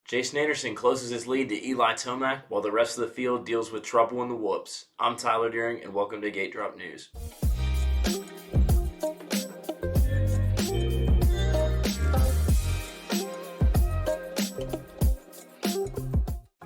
Jason Anderson closes his lead to Eli Tomac while the rest of the field deals with trouble in the whoops. I'm Tyler Deering and welcome to Gate Drop News.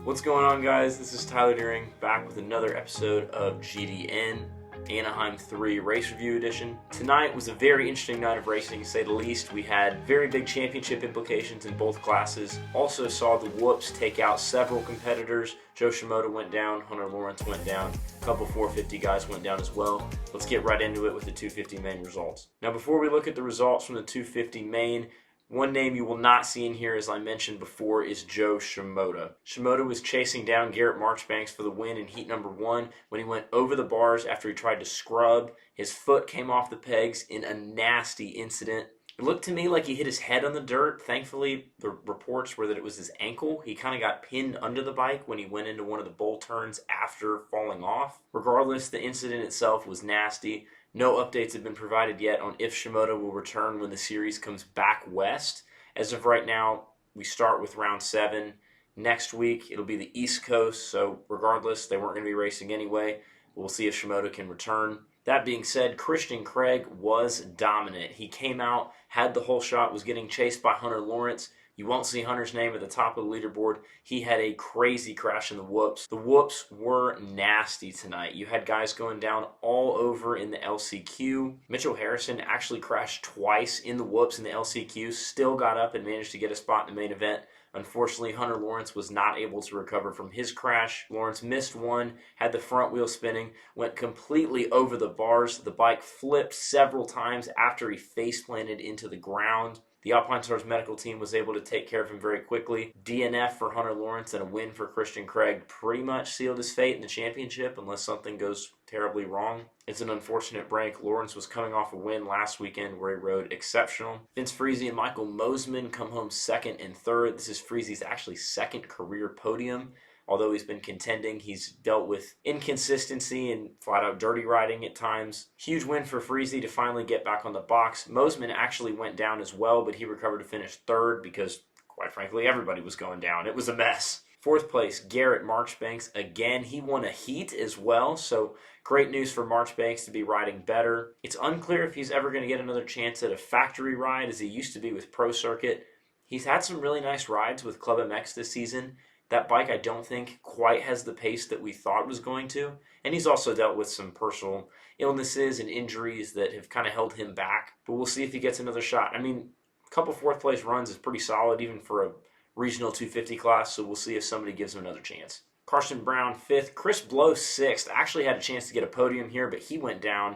What's going on, guys? This is Tyler Deering back with another episode of GDN Anaheim 3 Race Review Edition. Tonight was a very interesting night of racing, to say the least. We had very big championship implications in both classes. Also saw the whoops take out several competitors. Joe Shimoda went down, Hunter Lawrence went down, a couple 450 guys went down as well. Let's get right into it with the 250 main results. Now, before we look at the results from the 250 main, one name you will not see in here, as I mentioned before, is Joe Shimoda. Shimoda was chasing down Garrett Marchbanks for the win in heat number 1 when he went over the bars after he tried to scrub. His foot came off the pegs in a nasty incident. It looked to me like he hit his head on the dirt. Thankfully, the reports were that it was his ankle. He kind of got pinned under the bike when he went into one of the bowl turns after falling off. Regardless, the incident itself was nasty. No updates have been provided yet on if Shimoda will return when the series comes back west. As of right now, we start with round 7. Next week, it'll be the East Coast, so regardless, they weren't going to be racing anyway. We'll see if Shimoda can return. That being said, Christian Craig was dominant. He came out, had the whole shot, was getting chased by Hunter Lawrence. You won't see Hunter's name at the top of the leaderboard. He had a crazy crash in the whoops. The whoops were nasty tonight. You had guys going down all over in the LCQ. Mitchell Harrison actually crashed twice in the whoops in the LCQ, still got up and managed to get a spot in the main event. Unfortunately, Hunter Lawrence was not able to recover from his crash. Lawrence missed one, had the front wheel spinning, went completely over the bars. The bike flipped several times after he face planted into the ground. The Alpine Stars medical team was able to take care of him very quickly. DNF for Hunter Lawrence and a win for Christian Craig pretty much sealed his fate in the championship unless something goes terribly wrong. It's an unfortunate break. Lawrence was coming off a win last weekend where he rode exceptional. Vince Friese and Michael Mosiman come home second and third. This is Friese's actually second career podium. Although he's been contending, he's dealt with inconsistency and flat-out dirty riding at times. Huge win for Friese to finally get back on the box. Mosiman actually went down as well, but he recovered to finish third because, quite frankly, everybody was going down. It was a mess. Fourth place, Garrett Marchbanks. Again, he won a heat as well, so great news for Marchbanks to be riding better. It's unclear if he's ever going to get another chance at a factory ride as he used to be with Pro Circuit. He's had some really nice rides with Club MX this season. That bike, I don't think, quite has the pace that we thought it was going to. And he's also dealt with some personal illnesses and injuries that have kind of held him back. But we'll see if he gets another shot. I mean, a couple fourth-place runs is pretty solid, even for a regional 250 class. So we'll see if somebody gives him another chance. Carson Brown, 5th. Chris Blow, 6th. Actually had a chance to get a podium here, but he went down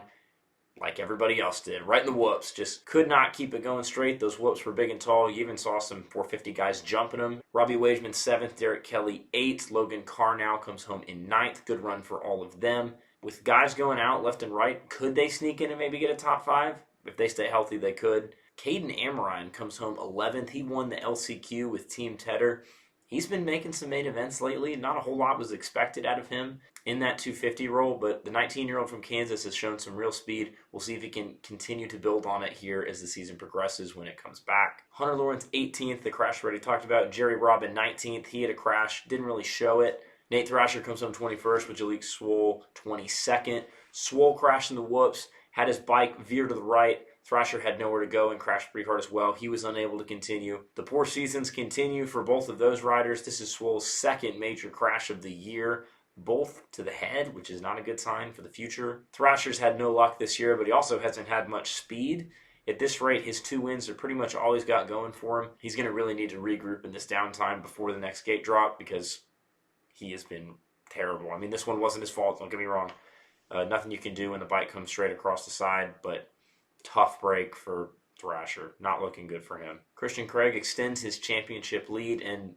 like everybody else did, right in the whoops. Just could not keep it going straight. Those whoops were big and tall. You even saw some 450 guys jumping them. Robbie Wageman, 7th. Derek Kelly, 8th. Logan Carnow comes home in 9th. Good run for all of them. With guys going out left and right, could they sneak in and maybe get a top 5? If they stay healthy, they could. Caden Amrine comes home 11th. He won the LCQ with Team Tedder. He's been making some main events lately. Not a whole lot was expected out of him in that 250 role, but the 19-year-old from Kansas has shown some real speed. We'll see if he can continue to build on it here as the season progresses when it comes back. Hunter Lawrence, 18th, the crash we already talked about. Jerry Robin, 19th. He had a crash, didn't really show it. Nate Thrasher comes home 21st, with Jalik Swoll 22nd. Swoll crashed in the whoops, had his bike veer to the right. Thrasher had nowhere to go and crashed pretty hard as well. He was unable to continue. The poor seasons continue for both of those riders. This is Swoll's second major crash of the year, both to the head, which is not a good sign for the future. Thrasher's had no luck this year, but he also hasn't had much speed. At this rate, his 2 wins are pretty much all he's got going for him. He's going to really need to regroup in this downtime before the next gate drop because he has been terrible. I mean, this one wasn't his fault, don't get me wrong. Nothing you can do when the bike comes straight across the side, but tough break for Thrasher. Not looking good for him. Christian Craig extends his championship lead, and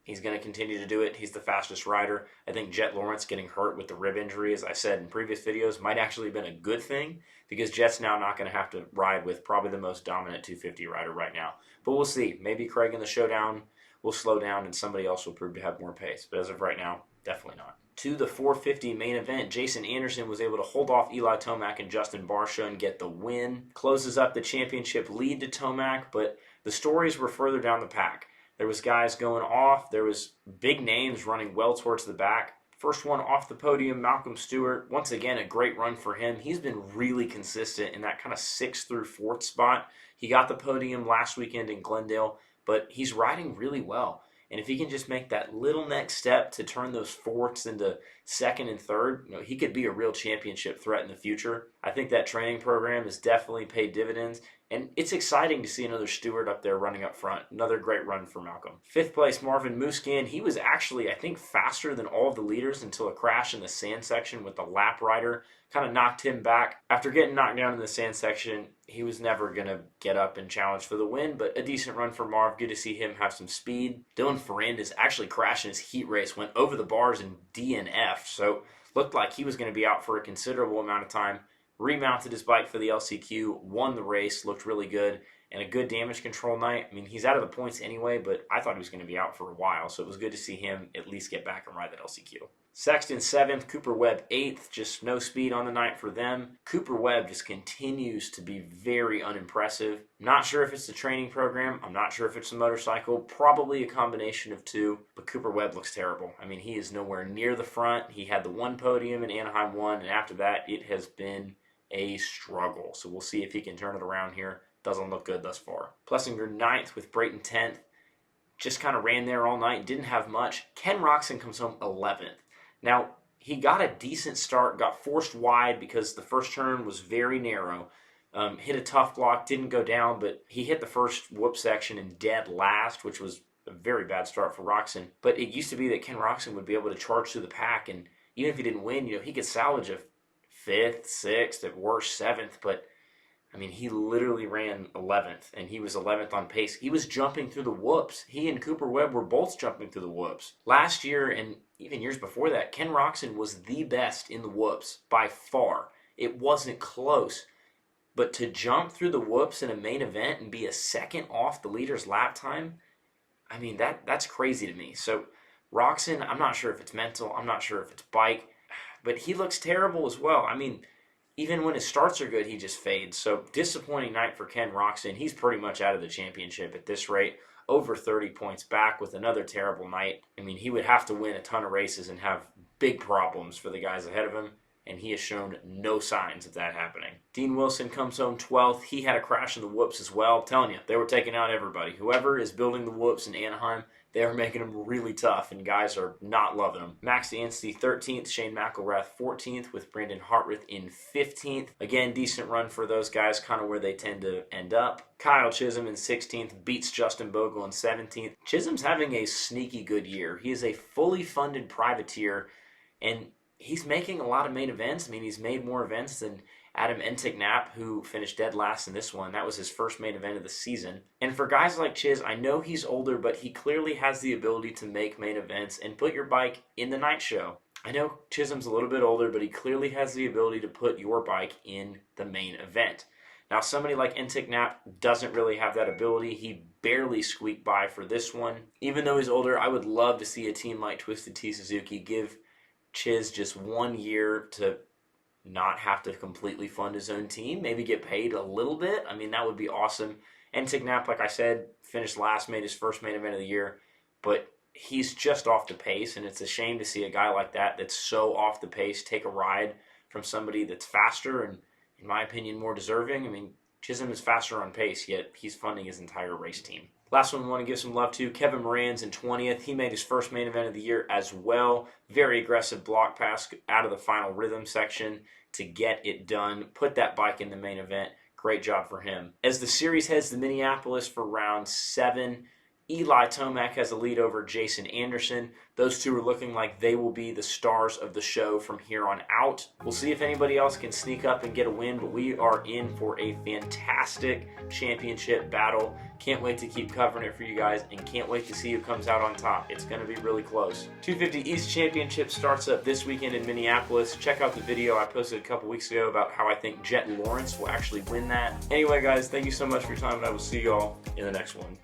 he's going to continue to do it. He's the fastest rider. I think Jet Lawrence getting hurt with the rib injury, as I said in previous videos, might actually have been a good thing because Jet's now not going to have to ride with probably the most dominant 250 rider right now. But we'll see. Maybe Craig in the showdown will slow down and somebody else will prove to have more pace. But as of right now, definitely not. To the 450 main event, Jason Anderson was able to hold off Eli Tomac and Justin Barcia and get the win. Closes up the championship lead to Tomac, but the stories were further down the pack. There was guys going off. There was big names running well towards the back. First one off the podium, Malcolm Stewart. Once again, a great run for him. He's been really consistent in that kind of 6th through 4th spot. He got the podium last weekend in Glendale, but he's riding really well. And if he can just make that little next step to turn those 4ths into 2nd and 3rd, he could be a real championship threat in the future. I think that training program has definitely paid dividends. And it's exciting to see another Stewart up there running up front. Another great run for Malcolm. 5th place, Marvin Musquin. He was actually, I think, faster than all of the leaders until a crash in the sand section with the lap rider kind of knocked him back. After getting knocked down in the sand section, he was never going to get up and challenge for the win, but a decent run for Marv. Good to see him have some speed. Dylan Ferrandis actually crashed in his heat race, went over the bars in DNF, so looked like he was going to be out for a considerable amount of time. Remounted his bike for the LCQ, won the race, looked really good, and a good damage control night. I mean, he's out of the points anyway, but I thought he was going to be out for a while, so it was good to see him at least get back and ride that LCQ. Sexton 7th, Cooper Webb 8th, just no speed on the night for them. Cooper Webb just continues to be very unimpressive. Not sure if it's the training program, I'm not sure if it's the motorcycle, probably a combination of two, but Cooper Webb looks terrible. I mean, he is nowhere near the front. He had the one podium in Anaheim 1, and after that, it has been a struggle. So we'll see if he can turn it around here. Doesn't look good thus far. Plessinger 9th with Brayton 10th. Just kind of ran there all night, didn't have much. Ken Roczen comes home 11th. Now, he got a decent start, got forced wide because the first turn was very narrow. Hit a tough block, didn't go down, but he hit the first whoop section in dead last, which was a very bad start for Roczen. But it used to be that Ken Roczen would be able to charge through the pack, and even if he didn't win, he could salvage a 5th, 6th, at worst 7th, but I mean, he literally ran 11th, and he was 11th on pace. He was jumping through the whoops. He and Cooper Webb were both jumping through the whoops. Last year, and even years before that, Ken Roczen was the best in the whoops by far. It wasn't close. But to jump through the whoops in a main event and be a second off the leader's lap time, I mean, that's crazy to me. So Roczen, I'm not sure if it's mental. I'm not sure if it's bike. But he looks terrible as well. I mean, even when his starts are good, he just fades. So disappointing night for Ken Roczen. He's pretty much out of the championship at this rate. Over 30 points back with another terrible night. I mean, he would have to win a ton of races and have big problems for the guys ahead of him. And he has shown no signs of that happening. Dean Wilson comes home 12th. He had a crash in the whoops as well. I'm telling you, they were taking out everybody. Whoever is building the whoops in Anaheim, they are making them really tough, and guys are not loving them. Max Anstie 13th, Shane McElrath 14th, with Brandon Hartwith in 15th. Again, decent run for those guys, kind of where they tend to end up. Kyle Chisholm in 16th, beats Justin Bogle in 17th. Chisholm's having a sneaky good year. He is a fully funded privateer, and he's making a lot of main events. I mean, he's made more events than Adam Enticknap, who finished dead last in this one. That was his first main event of the season. And for guys like Chiz, I know he's older, but he clearly has the ability to make main events and put your bike in the night show. I know Chisholm's a little bit older, but he clearly has the ability to put your bike in the main event. Now, somebody like Enticknap doesn't really have that ability. He barely squeaked by for this one. Even though he's older, I would love to see a team like Twisted Tea Suzuki give Chiz just 1 year to not have to completely fund his own team, maybe get paid a little bit. I mean, that would be awesome. Enticknap, like I said, finished last, made his first main event of the year, but he's just off the pace, and it's a shame to see a guy like that that's so off the pace take a ride from somebody that's faster and, in my opinion, more deserving. I mean, Chisholm is faster on pace, yet he's funding his entire race team. Last one we want to give some love to, Kevin Moran's in 20th. He made his first main event of the year as well. Very aggressive block pass out of the final rhythm section to get it done. Put that bike in the main event. Great job for him. As the series heads to Minneapolis for round 7, Eli Tomac has a lead over Jason Anderson. Those two are looking like they will be the stars of the show from here on out. We'll see if anybody else can sneak up and get a win, but we are in for a fantastic championship battle. Can't wait to keep covering it for you guys, and can't wait to see who comes out on top. It's going to be really close. 250 East Championship starts up this weekend in Minneapolis. Check out the video I posted a couple weeks ago about how I think Jet Lawrence will actually win that. Anyway, guys, thank you so much for your time, and I will see you all in the next one.